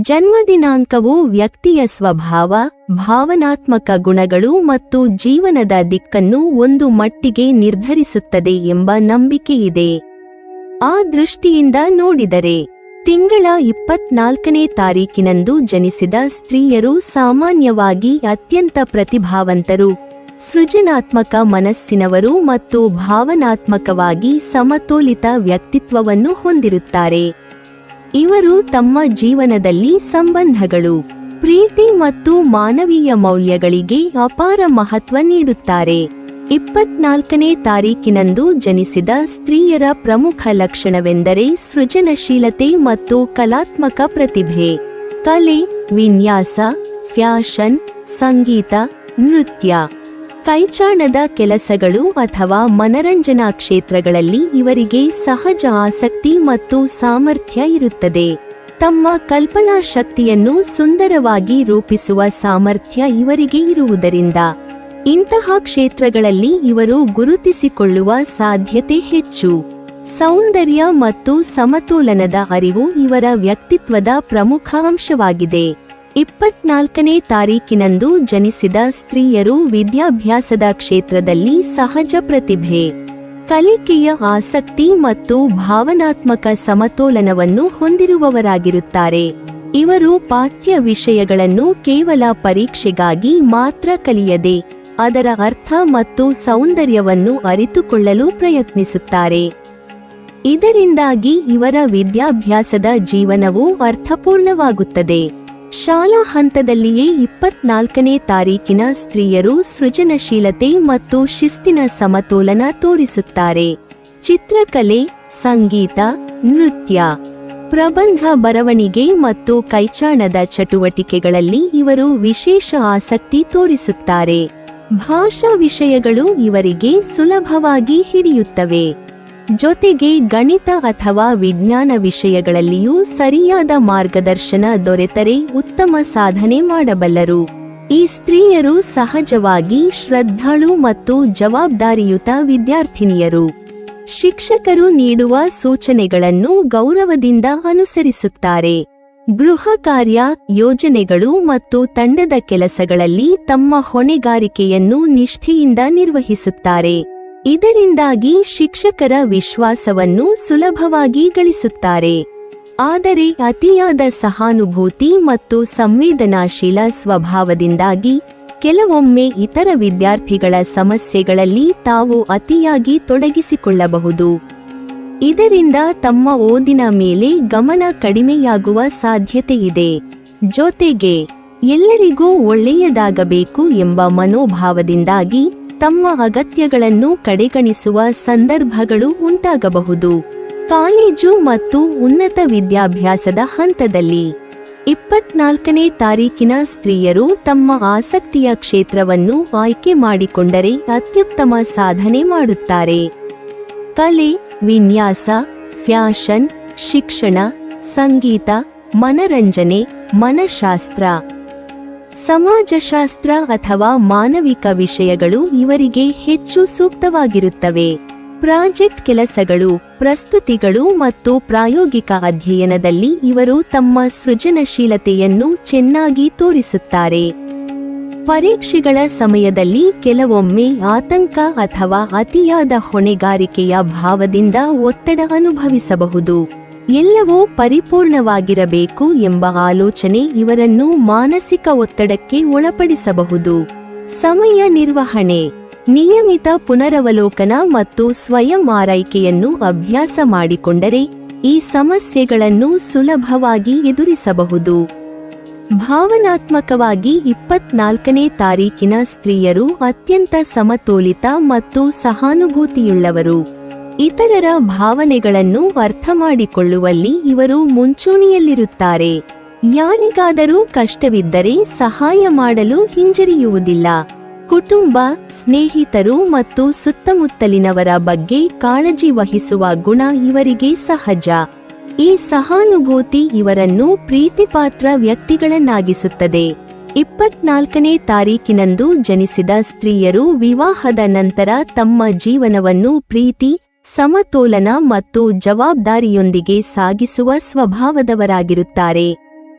ಜನ್ಮದಿನಾಂಕವು ವ್ಯಕ್ತಿಯ ಸ್ವಭಾವ, ಭಾವನಾತ್ಮಕ ಗುಣಗಳು ಮತ್ತು ಜೀವನದ ದಿಕ್ಕನ್ನು ಒಂದು ಮಟ್ಟಿಗೆ ನಿರ್ಧರಿಸುತ್ತದೆ ಎಂಬ ನಂಬಿಕೆಯಿದೆ. ಆ ದೃಷ್ಟಿಯಿಂದ ನೋಡಿದರೆ ತಿಂಗಳ 24ನೇ ತಾರೀಕಿನಂದು ಜನಿಸಿದ ಸ್ತ್ರೀಯರು ಸಾಮಾನ್ಯವಾಗಿ ಅತ್ಯಂತ ಪ್ರತಿಭಾವಂತರು, ಸೃಜನಾತ್ಮಕ ಮನಸ್ಸಿನವರು ಮತ್ತು ಭಾವನಾತ್ಮಕವಾಗಿ ಸಮತೋಲಿತ ವ್ಯಕ್ತಿತ್ವವನ್ನು ಹೊಂದಿರುತ್ತಾರೆ. ಇವರು ತಮ್ಮ ಜೀವನದಲ್ಲಿ ಸಂಬಂಧಗಳು, ಪ್ರೀತಿ ಮತ್ತು ಮಾನವೀಯ ಮೌಲ್ಯಗಳಿಗೆ ಅಪಾರ ಮಹತ್ವ ನೀಡುತ್ತಾರೆ. 24ನೇ ತಾರೀಕಿನಂದು ಜನಿಸಿದ ಸ್ತ್ರೀಯರ ಪ್ರಮುಖ ಲಕ್ಷಣವೆಂದರೆ ಸೃಜನಶೀಲತೆ ಮತ್ತು ಕಲಾತ್ಮಕ ಪ್ರತಿಭೆ. ಕಲೆ, ವಿನ್ಯಾಸ, ಫ್ಯಾಷನ್, ಸಂಗೀತ, ನೃತ್ಯ, ಕೈಚಾಣದ ಕೆಲಸಗಳು ಅಥವಾ ಮನರಂಜನಾ ಕ್ಷೇತ್ರಗಳಲ್ಲಿ ಇವರಿಗೆ ಸಹಜ ಆಸಕ್ತಿ ಮತ್ತು ಸಾಮರ್ಥ್ಯ ಇರುತ್ತದೆ. ತಮ್ಮ ಕಲ್ಪನಾ ಶಕ್ತಿಯನ್ನು ಸುಂದರವಾಗಿ ರೂಪಿಸುವ ಸಾಮರ್ಥ್ಯ ಇವರಿಗೆ ಇರುವುದರಿಂದ ಇಂತಹ ಕ್ಷೇತ್ರಗಳಲ್ಲಿ ಇವರು ಗುರುತಿಸಿಕೊಳ್ಳುವ ಸಾಧ್ಯತೆ ಹೆಚ್ಚು. ಸೌಂದರ್ಯ ಮತ್ತು ಸಮತೋಲನದ ಅರಿವು ಇವರ ವ್ಯಕ್ತಿತ್ವದ ಪ್ರಮುಖ ಅಂಶವಾಗಿದೆ. 24ನೇ ತಾರೀಕಿನಂದು ಜನಿಸಿದ ಸ್ತ್ರೀಯರು ವಿದ್ಯಾಭ್ಯಾಸದ ಕ್ಷೇತ್ರದಲ್ಲಿ ಸಹಜ ಪ್ರತಿಭೆ, ಕಲಿಕೆಯ ಆಸಕ್ತಿ ಮತ್ತು ಭಾವನಾತ್ಮಕ ಸಮತೋಲನವನ್ನು ಹೊಂದಿರುವವರಾಗಿರುತ್ತಾರೆ. ಇವರು ಪಾಠ್ಯ ವಿಷಯಗಳನ್ನು ಕೇವಲ ಪರೀಕ್ಷೆಗಾಗಿ ಮಾತ್ರ ಕಲಿಯದೆ ಅದರ ಅರ್ಥ ಮತ್ತು ಸೌಂದರ್ಯವನ್ನು ಅರಿತುಕೊಳ್ಳಲು ಪ್ರಯತ್ನಿಸುತ್ತಾರೆ. ಇದರಿಂದಾಗಿ ಇವರ ವಿದ್ಯಾಭ್ಯಾಸದ ಜೀವನವು ಅರ್ಥಪೂರ್ಣವಾಗುತ್ತದೆ. ಶಾಲಾ ಹಂತದಲ್ಲಿಯೇ 24ನೇ ತಾರೀಕಿನ ಸ್ತ್ರೀಯರು ಸೃಜನಶೀಲತೆ ಮತ್ತು ಶಿಸ್ತಿನ ಸಮತೋಲನ ತೋರಿಸುತ್ತಾರೆ. ಚಿತ್ರಕಲೆ, ಸಂಗೀತ, ನೃತ್ಯ, ಪ್ರಬಂಧ ಬರವಣಿಗೆ ಮತ್ತು ಕೈಚಾಣದ ಚಟುವಟಿಕೆಗಳಲ್ಲಿ ಇವರು ವಿಶೇಷ ಆಸಕ್ತಿ ತೋರಿಸುತ್ತಾರೆ. ಭಾಷಾ ವಿಷಯಗಳು ಇವರಿಗೆ ಸುಲಭವಾಗಿ ಹಿಡಿಯುತ್ತವೆ. ಜೊತೆಗೆ ಗಣಿತ ಅಥವಾ ವಿಜ್ಞಾನ ವಿಷಯಗಳಲ್ಲಿಯೂ ಸರಿಯಾದ ಮಾರ್ಗದರ್ಶನ ದೊರೆತರೆ ಉತ್ತಮ ಸಾಧನೆ ಮಾಡಬಲ್ಲರು. ಈ ಸ್ತ್ರೀಯರು ಸಹಜವಾಗಿ ಶ್ರದ್ಧಾಳು ಮತ್ತು ಜವಾಬ್ದಾರಿಯುತ ವಿದ್ಯಾರ್ಥಿನಿಯರು. ಶಿಕ್ಷಕರು ನೀಡುವ ಸೂಚನೆಗಳನ್ನು ಗೌರವದಿಂದ ಅನುಸರಿಸುತ್ತಾರೆ. ಗೃಹ ಕಾರ್ಯ, ಯೋಜನೆಗಳು ಮತ್ತು ತಂಡದ ಕೆಲಸಗಳಲ್ಲಿ ತಮ್ಮ ಹೊಣೆಗಾರಿಕೆಯನ್ನು ನಿಷ್ಠೆಯಿಂದ ನಿರ್ವಹಿಸುತ್ತಾರೆ. ಇದರಿಂದಾಗಿ ಶಿಕ್ಷಕರ ವಿಶ್ವಾಸವನ್ನು ಸುಲಭವಾಗಿ ಗಳಿಸುತ್ತಾರೆ. ಆದರೆ ಅತಿಯಾದ ಸಹಾನುಭೂತಿ ಮತ್ತು ಸಂವೇದನಾಶೀಲ ಸ್ವಭಾವದಿಂದಾಗಿ ಕೆಲವೊಮ್ಮೆ ಇತರ ವಿದ್ಯಾರ್ಥಿಗಳ ಸಮಸ್ಯೆಗಳಲ್ಲಿ ತಾವು ಅತಿಯಾಗಿ ತೊಡಗಿಸಿಕೊಳ್ಳಬಹುದು. ಇದರಿಂದ ತಮ್ಮ ಓದಿನ ಮೇಲೆ ಗಮನ ಕಡಿಮೆಯಾಗುವ ಸಾಧ್ಯತೆಯಿದೆ. ಜೊತೆಗೆ ಎಲ್ಲರಿಗೂ ಒಳ್ಳೆಯದಾಗಬೇಕು ಎಂಬ ಮನೋಭಾವದಿಂದಾಗಿ ತಮ್ಮ ಅಗತ್ಯಗಳನ್ನು ಕಡೆಗಣಿಸುವ ಸಂದರ್ಭಗಳು ಉಂಟಾಗಬಹುದು. ಕಾಲೇಜು ಮತ್ತು ಉನ್ನತ ವಿದ್ಯಾಭ್ಯಾಸದ ಹಂತದಲ್ಲಿ 24ನೇ ತಾರೀಕಿನ ಸ್ತ್ರೀಯರು ತಮ್ಮ ಆಸಕ್ತಿಯ ಕ್ಷೇತ್ರವನ್ನು ಆಯ್ಕೆ ಮಾಡಿಕೊಂಡರೆ ಅತ್ಯುತ್ತಮ ಸಾಧನೆ ಮಾಡುತ್ತಾರೆ. ಕಲೆ, ವಿನ್ಯಾಸ, ಫ್ಯಾಷನ್, ಶಿಕ್ಷಣ, ಸಂಗೀತ, ಮನರಂಜನೆ, ಮನಶಾಸ್ತ್ರ, ಸಮಾಜಶಾಸ್ತ್ರ ಅಥವಾ ಮಾನವಿಕ ವಿಷಯಗಳು ಇವರಿಗೆ ಹೆಚ್ಚು ಸೂಕ್ತವಾಗಿರುತ್ತವೆ. ಪ್ರಾಜೆಕ್ಟ್ ಕೆಲಸಗಳು, ಪ್ರಸ್ತುತಿಗಳು ಮತ್ತು ಪ್ರಾಯೋಗಿಕ ಅಧ್ಯಯನದಲ್ಲಿ ಇವರು ತಮ್ಮ ಸೃಜನಶೀಲತೆಯನ್ನು ಚೆನ್ನಾಗಿ ತೋರಿಸುತ್ತಾರೆ. ಪರೀಕ್ಷೆಗಳ ಸಮಯದಲ್ಲಿ ಕೆಲವೊಮ್ಮೆ ಆತಂಕ ಅಥವಾ ಅತಿಯಾದ ಹೊಣೆಗಾರಿಕೆಯ ಭಾವದಿಂದ ಒತ್ತಡ ಅನುಭವಿಸಬಹುದು. ಎಲ್ಲವೂ ಪರಿಪೂರ್ಣವಾಗಿರಬೇಕು ಎಂಬ ಆಲೋಚನೆ ಇವರನ್ನು ಮಾನಸಿಕ ಒತ್ತಡಕ್ಕೆ ಒಳಪಡಿಸಬಹುದು. ಸಮಯ ನಿರ್ವಹಣೆ, ನಿಯಮಿತ ಪುನರವಲೋಕನ ಮತ್ತು ಸ್ವಯಂ ಆರೈಕೆಯನ್ನು ಅಭ್ಯಾಸ ಮಾಡಿಕೊಂಡರೆ ಈ ಸಮಸ್ಯೆಗಳನ್ನು ಸುಲಭವಾಗಿ ಎದುರಿಸಬಹುದು. ಭಾವನಾತ್ಮಕವಾಗಿ 24ನೇ ತಾರೀಕಿನ ಸ್ತ್ರೀಯರು ಅತ್ಯಂತ ಸಮತೋಲಿತ ಮತ್ತು ಸಹಾನುಭೂತಿಯುಳ್ಳವರು. ಇತರರ ಭಾವನೆಗಳನ್ನು ಅರ್ಥಮಾಡಿಕೊಳ್ಳುವಲ್ಲಿ ಇವರು ಮುಂಚೂಣಿಯಲ್ಲಿರುತ್ತಾರೆ. ಯಾರಿಗಾದರೂ ಕಷ್ಟವಿದ್ದರೆ ಸಹಾಯ ಮಾಡಲು ಹಿಂಜರಿಯುವುದಿಲ್ಲ. ಕುಟುಂಬ, ಸ್ನೇಹಿತರು ಮತ್ತು ಸುತ್ತಮುತ್ತಲಿನವರ ಬಗ್ಗೆ ಕಾಳಜಿ ವಹಿಸುವ ಗುಣ ಇವರಿಗೆ ಸಹಜ. ಈ ಸಹಾನುಭೂತಿ ಇವರನ್ನು ಪ್ರೀತಿಪಾತ್ರ ವ್ಯಕ್ತಿಗಳನ್ನಾಗಿಸುತ್ತದೆ. 24ನೇ ತಾರೀಕಿನಂದು ಜನಿಸಿದ ಸ್ತ್ರೀಯರು ವಿವಾಹದ ನಂತರ ತಮ್ಮ ಜೀವನವನ್ನು ಪ್ರೀತಿ, ಸಮತೋಲನ ಮತ್ತು ಜವಾಬ್ದಾರಿಯೊಂದಿಗೆ ಸಾಗಿಸುವ ಸ್ವಭಾವದವರಾಗಿರುತ್ತಾರೆ.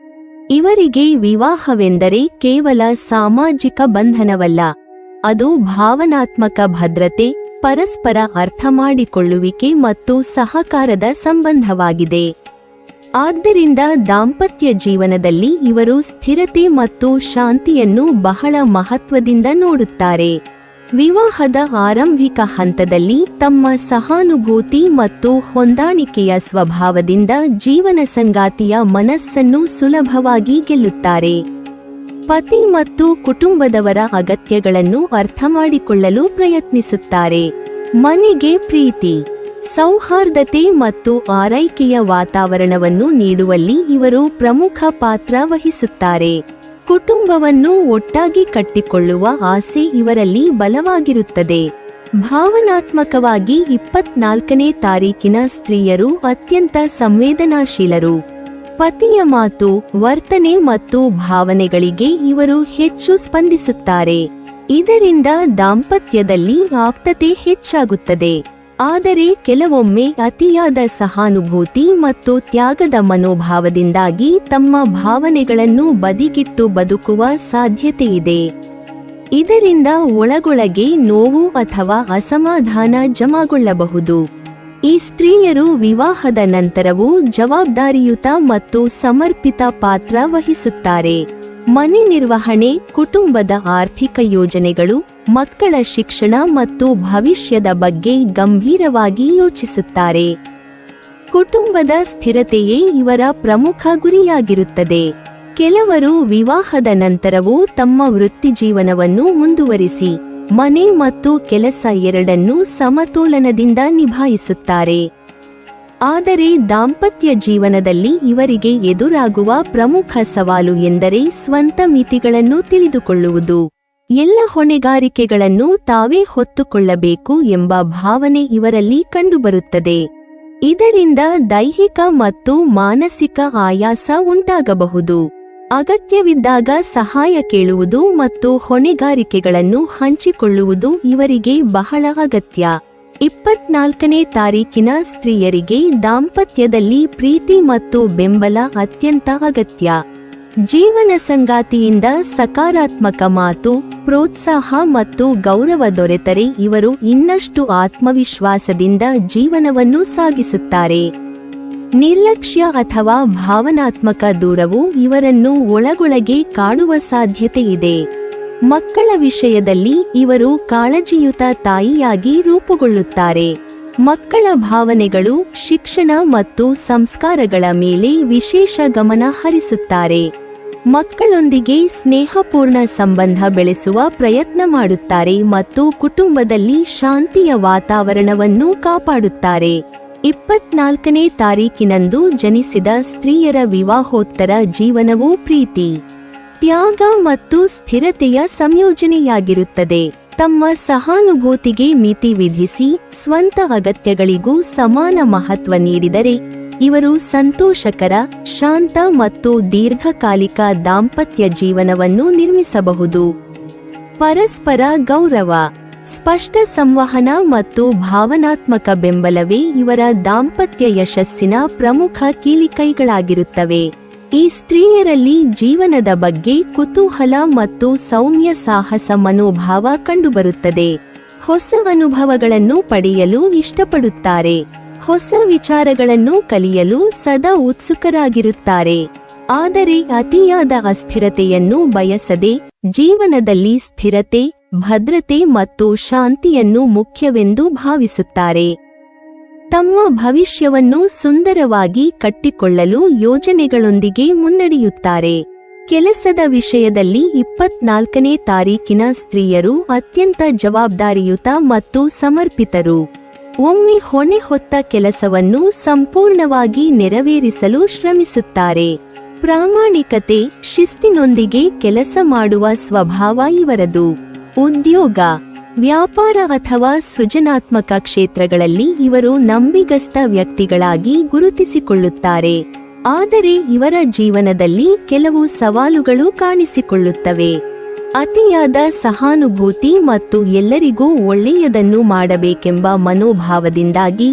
ಇವರಿಗೆ ವಿವಾಹವೆಂದರೆ ಕೇವಲ ಸಾಮಾಜಿಕ ಬಂಧನವಲ್ಲ, ಅದು ಭಾವನಾತ್ಮಕ ಭದ್ರತೆ, ಪರಸ್ಪರ ಅರ್ಥಮಾಡಿಕೊಳ್ಳುವಿಕೆ ಮತ್ತು ಸಹಕಾರದ ಸಂಬಂಧವಾಗಿದೆ. ಆದ್ದರಿಂದ ದಾಂಪತ್ಯ ಜೀವನದಲ್ಲಿ ಇವರು ಸ್ಥಿರತೆ ಮತ್ತು ಶಾಂತಿಯನ್ನು ಬಹಳ ಮಹತ್ವದಿಂದ ನೋಡುತ್ತಾರೆ. ವಿವಾಹದ ಆರಂಭಿಕ ಹಂತದಲ್ಲಿ ತಮ್ಮ ಸಹಾನುಭೂತಿ ಮತ್ತು ಹೊಂದಾಣಿಕೆಯ ಸ್ವಭಾವದಿಂದ ಜೀವನ ಸಂಗಾತಿಯ ಮನಸ್ಸನ್ನು ಸುಲಭವಾಗಿ ಗೆಲ್ಲುತ್ತಾರೆ. ಪತಿ ಮತ್ತು ಕುಟುಂಬದವರ ಅಗತ್ಯಗಳನ್ನು ಅರ್ಥಮಾಡಿಕೊಳ್ಳಲು ಪ್ರಯತ್ನಿಸುತ್ತಾರೆ. ಮನೆಗೆ ಪ್ರೀತಿ, ಸೌಹಾರ್ದತೆ ಮತ್ತು ಆರೈಕೆಯ ವಾತಾವರಣವನ್ನು ನೀಡುವಲ್ಲಿ ಇವರು ಪ್ರಮುಖ ಪಾತ್ರ ವಹಿಸುತ್ತಾರೆ. ಕುಟುಂಬವನ್ನು ಒಟ್ಟಾಗಿ ಕಟ್ಟಿಕೊಳ್ಳುವ ಆಸೆ ಇವರಲ್ಲಿ ಬಲವಾಗಿರುತ್ತದೆ. ಭಾವನಾತ್ಮಕವಾಗಿ 24ನೇ ತಾರೀಕಿನ ಸ್ತ್ರೀಯರು ಅತ್ಯಂತ ಸಂವೇದನಾಶೀಲರು. ಪತಿಯ ಮಾತು, ವರ್ತನೆ ಮತ್ತು ಭಾವನೆಗಳಿಗೆ ಇವರು ಹೆಚ್ಚು ಸ್ಪಂದಿಸುತ್ತಾರೆ. ಇದರಿಂದ ದಾಂಪತ್ಯದಲ್ಲಿ ಆಪ್ತತೆ ಹೆಚ್ಚಾಗುತ್ತದೆ. ಆದರೆ ಕೆಲವೊಮ್ಮೆ ಅತಿಯಾದ ಸಹಾನುಭೂತಿ ಮತ್ತು ತ್ಯಾಗದ ಮನೋಭಾವದಿಂದಾಗಿ ತಮ್ಮ ಭಾವನೆಗಳನ್ನು ಬದಿಗಿಟ್ಟು ಬದುಕುವ ಸಾಧ್ಯತೆಯಿದೆ. ಇದರಿಂದ ಒಳಗೊಳಗೆ ನೋವು ಅಥವಾ ಅಸಮಾಧಾನ ಜಮಾಗೊಳ್ಳಬಹುದು. ಈ ಸ್ತ್ರೀಯರು ವಿವಾಹದ ನಂತರವೂ ಜವಾಬ್ದಾರಿಯುತ ಮತ್ತು ಸಮರ್ಪಿತ ಪಾತ್ರ ವಹಿಸುತ್ತಾರೆ. ಮನೆ ನಿರ್ವಹಣೆ, ಕುಟುಂಬದ ಆರ್ಥಿಕ ಯೋಜನೆಗಳು, ಮಕ್ಕಳ ಶಿಕ್ಷಣ ಮತ್ತು ಭವಿಷ್ಯದ ಬಗ್ಗೆ ಗಂಭೀರವಾಗಿ ಯೋಚಿಸುತ್ತಾರೆ. ಕುಟುಂಬದ ಸ್ಥಿರತೆಯೇ ಇವರ ಪ್ರಮುಖ ಗುರಿಯಾಗಿರುತ್ತದೆ. ಕೆಲವರು ವಿವಾಹದ ನಂತರವೂ ತಮ್ಮ ವೃತ್ತಿಜೀವನವನ್ನು ಮುಂದುವರಿಸಿ ಮನೆ ಮತ್ತು ಕೆಲಸ ಎರಡನ್ನೂ ಸಮತೋಲನದಿಂದ ನಿಭಾಯಿಸುತ್ತಾರೆ. ಆದರೆ ದಾಂಪತ್ಯ ಜೀವನದಲ್ಲಿ ಇವರಿಗೆ ಎದುರಾಗುವ ಪ್ರಮುಖ ಸವಾಲು ಎಂದರೆ ಸ್ವಂತ ಮಿತಿಗಳನ್ನು ತಿಳಿದುಕೊಳ್ಳುವುದು. ಎಲ್ಲ ಹೊಣೆಗಾರಿಕೆಗಳನ್ನು ತಾವೇ ಹೊತ್ತುಕೊಳ್ಳಬೇಕು ಎಂಬ ಭಾವನೆ ಇವರಲ್ಲಿ ಕಂಡುಬರುತ್ತದೆ. ಇದರಿಂದ ದೈಹಿಕ ಮತ್ತು ಮಾನಸಿಕ ಆಯಾಸ ಉಂಟಾಗಬಹುದು. ಅಗತ್ಯವಿದ್ದಾಗ ಸಹಾಯ ಕೇಳುವುದು ಮತ್ತು ಹೊಣೆಗಾರಿಕೆಗಳನ್ನು ಹಂಚಿಕೊಳ್ಳುವುದು ಇವರಿಗೆ ಬಹಳ ಅಗತ್ಯ. 24ನೇ ತಾರೀಕಿನ ಸ್ತ್ರೀಯರಿಗೆ ದಾಂಪತ್ಯದಲ್ಲಿ ಪ್ರೀತಿ ಮತ್ತು ಬೆಂಬಲ ಅತ್ಯಂತ ಅಗತ್ಯ. ಜೀವನ ಸಂಗಾತಿಯಿಂದ ಸಕಾರಾತ್ಮಕ ಮಾತು, ಪ್ರೋತ್ಸಾಹ ಮತ್ತು ಗೌರವ ದೊರೆತರೆ ಇವರು ಇನ್ನಷ್ಟು ಆತ್ಮವಿಶ್ವಾಸದಿಂದ ಜೀವನವನ್ನು ಸಾಗಿಸುತ್ತಾರೆ. ನಿರ್ಲಕ್ಷ್ಯ ಅಥವಾ ಭಾವನಾತ್ಮಕ ದೂರವು ಇವರನ್ನು ಒಳಗೊಳಗೆ ಕಾಡುವ ಸಾಧ್ಯತೆಯಿದೆ. ಮಕ್ಕಳ ವಿಷಯದಲ್ಲಿ ಇವರು ಕಾಳಜಿಯುತ ತಾಯಿಯಾಗಿ ರೂಪುಗೊಳ್ಳುತ್ತಾರೆ. ಮಕ್ಕಳ ಭಾವನೆಗಳು, ಶಿಕ್ಷಣ ಮತ್ತು ಸಂಸ್ಕಾರಗಳ ಮೇಲೆ ವಿಶೇಷ ಗಮನ ಹರಿಸುತ್ತಾರೆ. ಮಕ್ಕಳೊಂದಿಗೆ ಸ್ನೇಹಪೂರ್ಣ ಸಂಬಂಧ ಬೆಳೆಸುವ ಪ್ರಯತ್ನ ಮಾಡುತ್ತಾರೆ ಮತ್ತು ಕುಟುಂಬದಲ್ಲಿ ಶಾಂತಿಯ ವಾತಾವರಣವನ್ನು ಕಾಪಾಡುತ್ತಾರೆ. 24ನೇ ತಾರೀಕಿನಂದು ಜನಿಸಿದ ಸ್ತ್ರೀಯರ ವಿವಾಹೋತ್ತರ ಜೀವನವು ಪ್ರೀತಿ, ತ್ಯಾಗ ಮತ್ತು ಸ್ಥಿರತೆಯ ಸಂಯೋಜನೆಯಾಗಿರುತ್ತದೆ. ತಮ್ಮ ಸಹಾನುಭೂತಿಗೆ ಮಿತಿ ವಿಧಿಸಿ ಸ್ವಂತ ಅಗತ್ಯಗಳಿಗೂ ಸಮಾನ ಮಹತ್ವ ನೀಡಿದರೆ ಇವರು ಸಂತೋಷಕರ, ಶಾಂತ ಮತ್ತು ದೀರ್ಘಕಾಲಿಕ ದಾಂಪತ್ಯ ಜೀವನವನ್ನು ನಿರ್ಮಿಸಬಹುದು. ಪರಸ್ಪರ ಗೌರವ, ಸ್ಪಷ್ಟ ಸಂವಹನ ಮತ್ತು ಭಾವನಾತ್ಮಕ ಬೆಂಬಲವೇ ಇವರ ದಾಂಪತ್ಯ ಯಶಸ್ಸಿನ ಪ್ರಮುಖ ಕೀಲಿಕೈಗಳಾಗಿರುತ್ತವೆ. ಈ ಸ್ತ್ರೀಯರಲ್ಲಿ ಜೀವನದ ಬಗ್ಗೆ ಕುತೂಹಲ ಮತ್ತು ಸೌಮ್ಯ ಸಾಹಸ ಮನೋಭಾವ ಕಂಡುಬರುತ್ತದೆ. ಹೊಸ ಅನುಭವಗಳನ್ನು ಪಡೆಯಲು ಇಷ್ಟಪಡುತ್ತಾರೆ. ಹೊಸ ವಿಚಾರಗಳನ್ನು ಕಲಿಯಲು ಸದಾ ಉತ್ಸುಕರಾಗಿರುತ್ತಾರೆ. ಆದರೆ ಅತಿಯಾದ ಅಸ್ಥಿರತೆಯನ್ನು ಬಯಸದೆ ಜೀವನದಲ್ಲಿ ಸ್ಥಿರತೆ, ಭದ್ರತೆ ಮತ್ತು ಶಾಂತಿಯನ್ನು ಮುಖ್ಯವೆಂದು ಭಾವಿಸುತ್ತಾರೆ. ತಮ್ಮ ಭವಿಷ್ಯವನ್ನು ಸುಂದರವಾಗಿ ಕಟ್ಟಿಕೊಳ್ಳಲು ಯೋಜನೆಗಳೊಂದಿಗೆ ಮುನ್ನಡೆಯುತ್ತಾರೆ. ಕೆಲಸದ ವಿಷಯದಲ್ಲಿ 24ನೇ ತಾರೀಕಿನ ಸ್ತ್ರೀಯರು ಅತ್ಯಂತ ಜವಾಬ್ದಾರಿಯುತ ಮತ್ತು ಸಮರ್ಪಿತರು. ಒಮ್ಮೆ ಹೊಣೆ ಹೊತ್ತ ಕೆಲಸವನ್ನು ಸಂಪೂರ್ಣವಾಗಿ ನೆರವೇರಿಸಲು ಶ್ರಮಿಸುತ್ತಾರೆ. ಪ್ರಾಮಾಣಿಕತೆ, ಶಿಸ್ತಿನೊಂದಿಗೆ ಕೆಲಸ ಮಾಡುವ ಸ್ವಭಾವ ಇವರದು. ಉದ್ಯೋಗ, ವ್ಯಾಪಾರ ಅಥವಾ ಸೃಜನಾತ್ಮಕ ಕ್ಷೇತ್ರಗಳಲ್ಲಿ ಇವರು ನಂಬಿಗಸ್ತ ವ್ಯಕ್ತಿಗಳಾಗಿ ಗುರುತಿಸಿಕೊಳ್ಳುತ್ತಾರೆ. ಆದರೆ ಇವರ ಜೀವನದಲ್ಲಿ ಕೆಲವು ಸವಾಲುಗಳು ಕಾಣಿಸಿಕೊಳ್ಳುತ್ತವೆ. ಅತಿಯಾದ ಸಹಾನುಭೂತಿ ಮತ್ತು ಎಲ್ಲರಿಗೂ ಒಳ್ಳೆಯದನ್ನು ಮಾಡಬೇಕೆಂಬ ಮನೋಭಾವದಿಂದಾಗಿ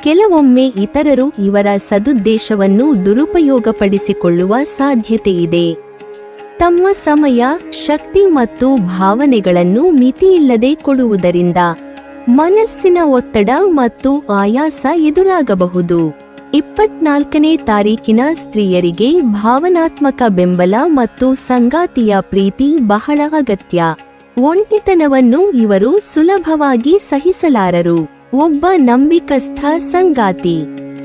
ಕೆಲವೊಮ್ಮೆ ಇತರರು ಇವರ ಸದುದ್ದೇಶವನ್ನು ದುರುಪಯೋಗಪಡಿಸಿಕೊಳ್ಳುವ ಸಾಧ್ಯತೆಯಿದೆ. ತಮ್ಮ ಸಮಯ, ಶಕ್ತಿ ಮತ್ತು ಭಾವನೆಗಳನ್ನು ಮಿತಿಯಿಲ್ಲದೆ ಕೊಡುವುದರಿಂದ ಮನಸ್ಸಿನ ಒತ್ತಡ ಮತ್ತು ಆಯಾಸ ಎದುರಾಗಬಹುದು. 24ನೇ ತಾರೀಕಿನ ಸ್ತ್ರೀಯರಿಗೆ ಭಾವನಾತ್ಮಕ ಬೆಂಬಲ ಮತ್ತು ಸಂಗಾತಿಯ ಪ್ರೀತಿ ಬಹಳ ಅಗತ್ಯ. ಒಂಟಿತನವನ್ನು ಇವರು ಸುಲಭವಾಗಿ ಸಹಿಸಲಾರರು. ಒಬ್ಬ ನಂಬಿಕಸ್ಥ ಸಂಗಾತಿ,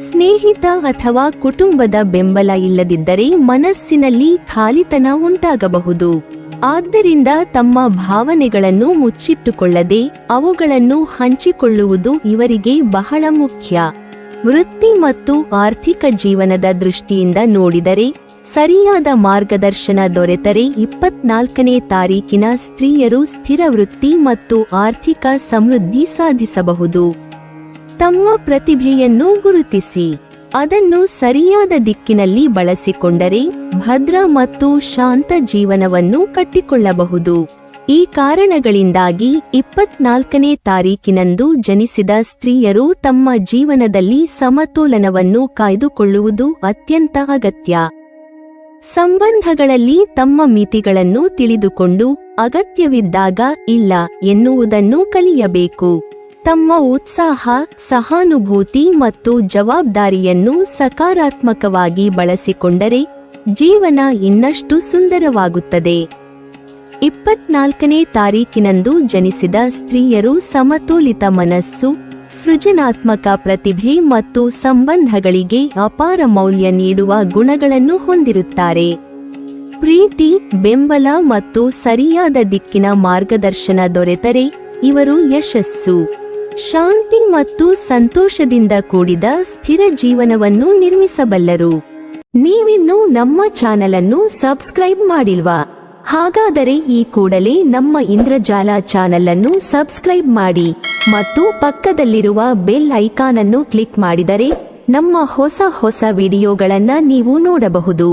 ಸ್ನೇಹಿತ ಅಥವಾ ಕುಟುಂಬದ ಬೆಂಬಲ ಇಲ್ಲದಿದ್ದರೆ ಮನಸ್ಸಿನಲ್ಲಿ ಖಾಲಿತನ ಉಂಟಾಗಬಹುದು. ಆದ್ದರಿಂದ ತಮ್ಮ ಭಾವನೆಗಳನ್ನು ಮುಚ್ಚಿಟ್ಟುಕೊಳ್ಳದೆ ಅವುಗಳನ್ನು ಹಂಚಿಕೊಳ್ಳುವುದು ಇವರಿಗೆ ಬಹಳ ಮುಖ್ಯ. ವೃತ್ತಿ ಮತ್ತು ಆರ್ಥಿಕ ಜೀವನದ ದೃಷ್ಟಿಯಿಂದ ನೋಡಿದರೆ ಸರಿಯಾದ ಮಾರ್ಗದರ್ಶನ ದೊರೆತರೆ 24ನೇ ತಾರೀಕಿನ ಸ್ತ್ರೀಯರು ಸ್ಥಿರ ವೃತ್ತಿ ಮತ್ತು ಆರ್ಥಿಕ ಸಮೃದ್ಧಿ ಸಾಧಿಸಬಹುದು. ತಮ್ಮ ಪ್ರತಿಭೆಯನ್ನು ಗುರುತಿಸಿ ಅದನ್ನು ಸರಿಯಾದ ದಿಕ್ಕಿನಲ್ಲಿ ಬಳಸಿಕೊಂಡರೆ ಭದ್ರ ಮತ್ತು ಶಾಂತ ಜೀವನವನ್ನು ಕಟ್ಟಿಕೊಳ್ಳಬಹುದು. ಈ ಕಾರಣಗಳಿಂದಾಗಿ 24ನೇ ತಾರೀಕಿನಂದು ಜನಿಸಿದ ಸ್ತ್ರೀಯರು ತಮ್ಮ ಜೀವನದಲ್ಲಿ ಸಮತೋಲನವನ್ನು ಕಾಯ್ದುಕೊಳ್ಳುವುದು ಅತ್ಯಂತ ಅಗತ್ಯ. ಸಂಬಂಧಗಳಲ್ಲಿ ತಮ್ಮ ಮಿತಿಗಳನ್ನು ತಿಳಿದುಕೊಂಡು ಅಗತ್ಯವಿದ್ದಾಗ ಇಲ್ಲ ಎನ್ನುವುದನ್ನು ಕಲಿಯಬೇಕು. ತಮ್ಮ ಉತ್ಸಾಹ, ಸಹಾನುಭೂತಿ ಮತ್ತು ಜವಾಬ್ದಾರಿಯನ್ನು ಸಕಾರಾತ್ಮಕವಾಗಿ ಬಳಸಿಕೊಂಡರೆ ಜೀವನ ಇನ್ನಷ್ಟು ಸುಂದರವಾಗುತ್ತದೆ. 24ನೇ ತಾರೀಕಿನಂದು ಜನಿಸಿದ ಸ್ತ್ರೀಯರು ಸಮತೋಲಿತ ಮನಸ್ಸು, ಸೃಜನಾತ್ಮಕ ಪ್ರತಿಭೆ ಮತ್ತು ಸಂಬಂಧಗಳಿಗೆ ಅಪಾರ ಮೌಲ್ಯ ನೀಡುವ ಗುಣಗಳನ್ನು ಹೊಂದಿರುತ್ತಾರೆ. ಪ್ರೀತಿ, ಬೆಂಬಲ ಮತ್ತು ಸರಿಯಾದ ದಿಕ್ಕಿನ ಮಾರ್ಗದರ್ಶನ ದೊರೆತರೆ ಇವರು ಯಶಸ್ಸು, ಶಾಂತಿ ಮತ್ತು ಸಂತೋಷದಿಂದ ಕೂಡಿದ ಸ್ಥಿರ ಜೀವನವನ್ನು ನಿರ್ಮಿಸಬಲ್ಲರು. ನೀವಿನ್ನೂ ನಮ್ಮ ಚಾನೆಲ್ ಅನ್ನು ಸಬ್ಸ್ಕ್ರೈಬ್ ಮಾಡಿಲ್ವಾ? ಹಾಗಾದರೆ ಈ ಕೂಡಲೇ ನಮ್ಮ ಇಂದ್ರಜಾಲ ಚಾನೆಲ್ ಅನ್ನು ಸಬ್ಸ್ಕ್ರೈಬ್ ಮಾಡಿ ಮತ್ತು ಪಕ್ಕದಲ್ಲಿರುವ ಬೆಲ್ ಐಕಾನ್ ಅನ್ನು ಕ್ಲಿಕ್ ಮಾಡಿದರೆ ನಮ್ಮ ಹೊಸ ವಿಡಿಯೋಗಳನ್ನು ನೀವು ನೋಡಬಹುದು.